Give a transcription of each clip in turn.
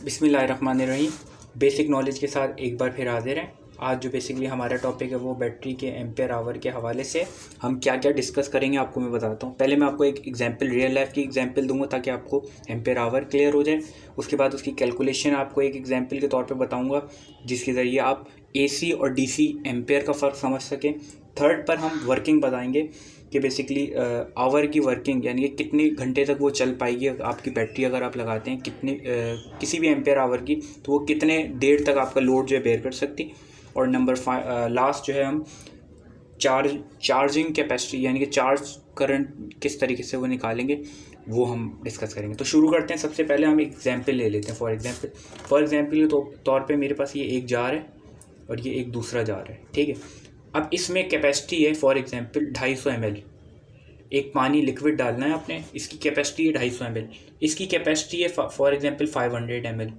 बिस्मिल्लाहिर्रहमानिर्रहीम। Basic knowledge के साथ एक बार फिर हाजिर हैं। आज जो बेसिकली हमारा टॉपिक है वो बैटरी के एम्पेयर आवर के हवाले से हम क्या क्या डिस्कस करेंगे आपको मैं बताता हूँ। पहले मैं आपको एक एग्जांपल, रियल लाइफ की एग्जांपल दूंगा ताकि आपको एम्पेयर आवर क्लियर हो जाए। उसके बाद उसकी कैलकुलेशन आपको एक एग्जांपल के तौर पे बताऊँगा जिसके ज़रिए आप AC और DC एम्पेयर का फ़र्क समझ सकें। थर्ड पर हम वर्किंग बताएंगे कि बेसिकली आवर की वर्किंग यानी कि कितने घंटे तक वो चल पाएगी आपकी बैटरी अगर आप लगाते हैं कितने किसी भी एम्पेयर आवर की, तो वो कितने देर तक आपका लोड जो है बेयर कर सकती। और नंबर लास्ट जो है हम चार्जिंग कैपेसिटी यानी कि चार्ज करंट किस तरीके से वो निकालेंगे वो हम डिस्कस करेंगे। तो शुरू करते हैं। सबसे पहले हम एग्जांपल ले लेते हैं। फॉर एग्जांपल के तौर पे मेरे पास ये एक जार है और ये एक दूसरा जार है, ठीक है। अब इसमें कैपेसिटी है फॉर एग्जांपल 250 ml। एक पानी लिक्विड डालना है आपने, इसकी कैपेसिटी है 250 ml। इसकी कैपेसिटी है फॉर एग्जांपल 500 ml।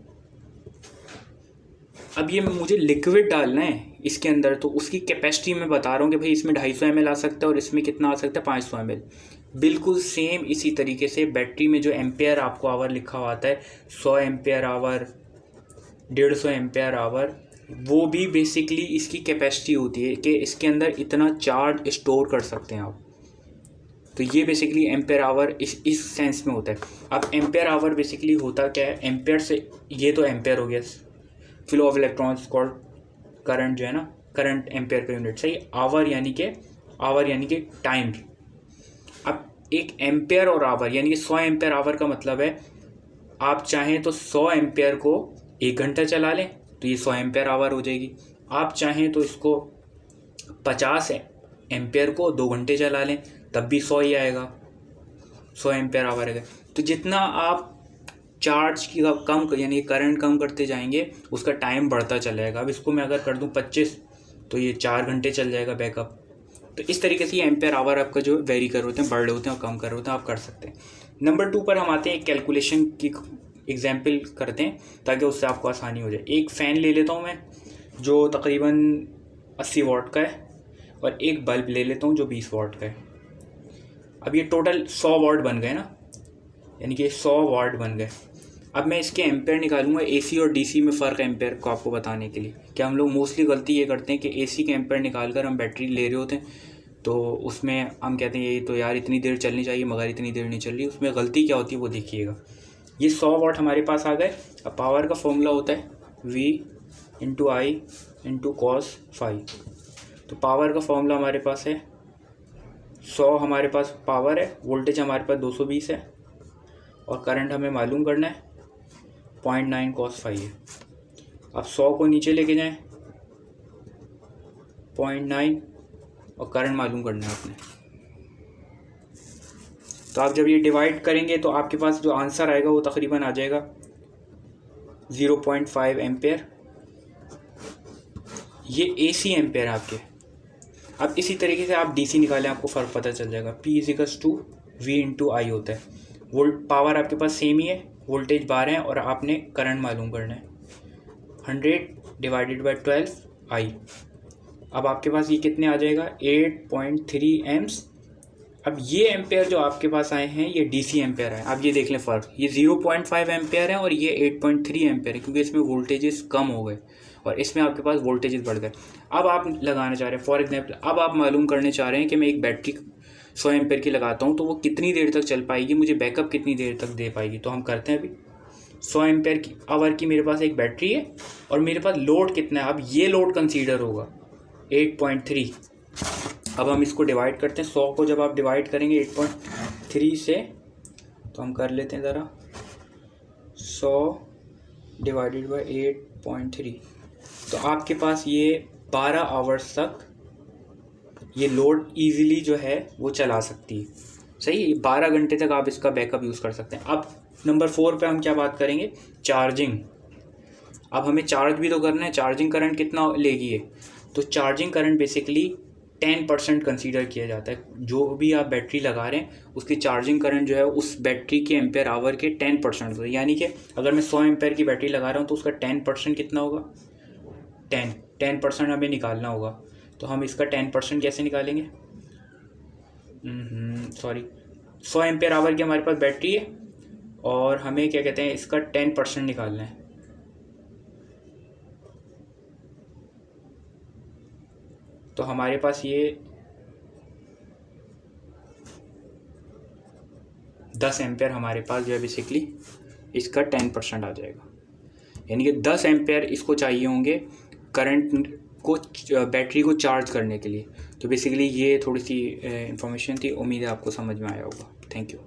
अब ये मुझे लिक्विड डालना है इसके अंदर, तो उसकी कैपेसिटी मैं बता रहा हूँ कि भाई इसमें 250 ml आ सकता है और इसमें कितना आ सकता है 500 ml। बिल्कुल सेम इसी तरीके से बैटरी में जो एम्पेयर आपको आवर लिखा हुआ आता है 100 एम्पेयर आवर, 150 एम्पेयर आवर, वो भी बेसिकली इसकी कैपेसिटी होती है कि इसके अंदर इतना चार्ज स्टोर कर सकते हैं आप। तो ये बेसिकली एम्पेयर आवर इस सेंस में होता है। अब एम्पेयर आवर बेसिकली होता क्या है, एम्पेयर से ये तो एम्पेयर हो गया, flow of electrons called current जो है ना, करंट एम्पेयर पर यूनिट सही। आवर यानी कि टाइम। अब एक एम्पेयर और आवर यानी कि 100 एम्पेयर आवर का मतलब है आप चाहें तो 100 एम्पेयर को 1 घंटा चला लें तो ये 100 एम्पेयर आवर हो जाएगी। आप चाहें तो इसको 50 एम्पेयर को 2 घंटे चला लें तब भी 100 ही आएगा, 100 एम्पेयर आवर आएगा। तो जितना आप चार्ज की कम यानी करंट कम करते जाएंगे उसका टाइम बढ़ता चलेगा। अब इसको मैं अगर कर दूं 25 तो ये 4 घंटे चल जाएगा बैकअप। तो इस तरीके से ये एम्पेयर आवर आपका जो वेरी कर होते हैं, बढ़ रहे होते हैं और कम कर रहे होते हैं, आप कर सकते हैं। नंबर 2 पर हम आते हैं। एक कैलकुलेशन की एग्जाम्पल करते हैं ताकि उससे आपको आसानी हो जाए। एक फ़ैन ले लेता हूँ मैं जो तकरीबन 80 वाट का है और एक बल्ब ले लेता हूँ जो 20 वाट का है। अब ये टोटल 100 वाट बन गए ना, यानी कि 100 वाट बन गए। अब मैं इसके एम्पेयर निकालूंगा AC और DC में फ़र्क है एम्पेयर को आपको बताने के लिए। क्या हम लोग मोस्टली गलती ये करते हैं कि AC के एम्पेयर निकाल कर हम बैटरी ले रहे होते हैं, तो उसमें हम कहते हैं ये तो यार इतनी देर चलनी चाहिए मगर इतनी देर नहीं चल रही। उसमें गलती क्या होती है वो देखिएगा। ये 100 वाट हमारे पास आ गए। अब पावर का फॉर्मूला होता है V × I × cos phi। तो पावर का फॉर्मूला हमारे पास है 100 हमारे पास पावर है, वोल्टेज हमारे पास 220 है और करंट हमें मालूम करना है 0.9 cos phi है। अब 100 को नीचे लेके जाएं 0.9 और करंट मालूम करना है आपने। तो आप जब ये डिवाइड करेंगे तो आपके पास जो आंसर आएगा वो तकरीबन आ जाएगा 0.5 एम्पेयर। ये AC एम्पेयर आपके। अब इसी तरीके से आप DC निकालें, आपको फ़र्क पता चल जाएगा। P = V × I होता है। पावर आपके पास सेम ही है, वोल्टेज 12 है और आपने करंट मालूम करना है 100 / 12 I। अब आपके पास ये कितने आ जाएगा 8.3 एम्प्स। अब ये एम्पेयर जो आपके पास आए हैं ये DC एम्पेयर है। आप ये देख लें फ़र्क, ये 0.5 एम्पेयर है और ये 8.3 एम्पेयर है क्योंकि इसमें वोल्टेजेस कम हो गए और इसमें आपके पास वोल्टेजेस बढ़ गए। अब आप लगाना चाह रहे हैं फॉर एग्जांपल, अब आप मालूम करने चाह रहे हैं कि मैं एक बैटरी 100 एम्पेयर की लगाता हूँ तो वो कितनी देर तक चल पाएगी, मुझे बैकअप कितनी देर तक दे पाएगी। तो हम करते हैं अभी 100 एम्पेयर की आवर की मेरे पास एक बैटरी है और मेरे पास लोड कितना है। अब ये लोड कंसीडर होगा 8.3। अब हम इसको डिवाइड करते हैं। 100 को जब आप डिवाइड करेंगे 8.3 से तो हम कर लेते हैं ज़रा 100 / 8.3। तो आपके पास ये 12 आवर्स तक ये लोड इजीली जो है वो चला सकती है। सही, 12 घंटे तक आप इसका बैकअप यूज़ कर सकते हैं। अब नंबर 4 पे हम क्या बात करेंगे, चार्जिंग। अब हमें चार्ज भी तो करना है। चार्जिंग करंट कितना लेगी है, तो चार्जिंग करंट बेसिकली 10% कंसीडर किया जाता है। जो भी आप बैटरी लगा रहे हैं उसकी चार्जिंग करंट जो है उस बैटरी के एम्पेयर आवर के 10% होता है। यानी कि अगर मैं 100 एम्पेयर की बैटरी लगा रहा हूँ तो उसका 10% कितना होगा, 10% हमें निकालना होगा। तो हम इसका 10% कैसे निकालेंगे, 100 एम्पेयर आवर की हमारे पास बैटरी है और हमें क्या कहते हैं इसका 10% निकालना है। तो हमारे पास ये 10 एम्पेयर हमारे पास जो है बेसिकली इसका 10% आ जाएगा, यानी कि 10 एम्पेयर इसको चाहिए होंगे करंट को बैटरी को चार्ज करने के लिए। तो बेसिकली ये थोड़ी सी इन्फॉर्मेशन थी, उम्मीद है आपको समझ में आया होगा। Thank you.